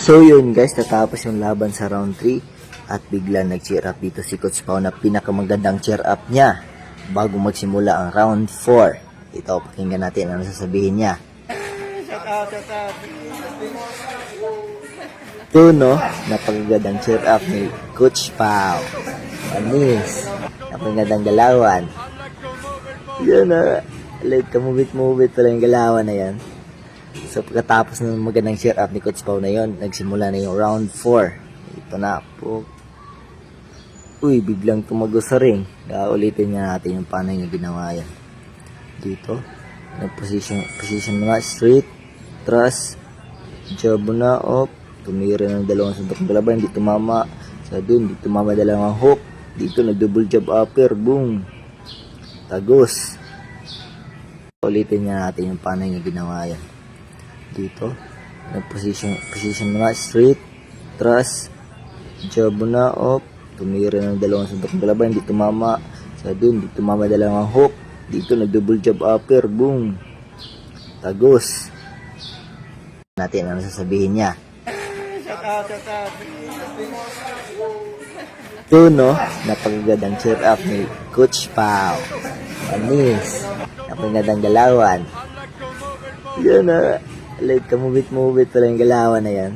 So yun guys, natapos yung laban sa round 3 at bigla nag-cheer up dito si Coach Pao na pinakamagandang cheer up niya bago magsimula ang round 4. Ito, pakinggan natin ano sasabihin niya. Shout out. Ito no, napakagandang cheer up ni Coach Pao. Anis, napakagandang galawan. Yan na, like kamubit-mubit pala yung galawan na yan. So pagkatapos ng magandang cheer up ni Coach Pao na yon, nagsimula na yung round 4. Ito na po. Uy, biglang tumago sa ring. Ulitin nga natin yung paano yung ginawa yan. Dito, nag-position nga, straight, thrust, jab na, up, tumira ng dalawang suntok ng kalaban, hindi tumama. Sa dun, hindi tumama dalawang hook. Dito, nag-double jab upper, boom. Tagos. Ulitin nga natin yung paano yung ginawa yan. Dito, nag-position nga, straight, thrust, jab na, up, tumira ng dalawang suntok ng kalaban, hindi tumama. Sa dun, hindi tumama dalawang hook. Dito, nag-double jab upper, boom. Tagos. Natin ano sasabihin niya. Shout out. Ito no, napakagandang cheer up ni Coach Pao. Anis, napakagandang galawan. Yan na, like kamubit-mubit pala yung galawan na yan.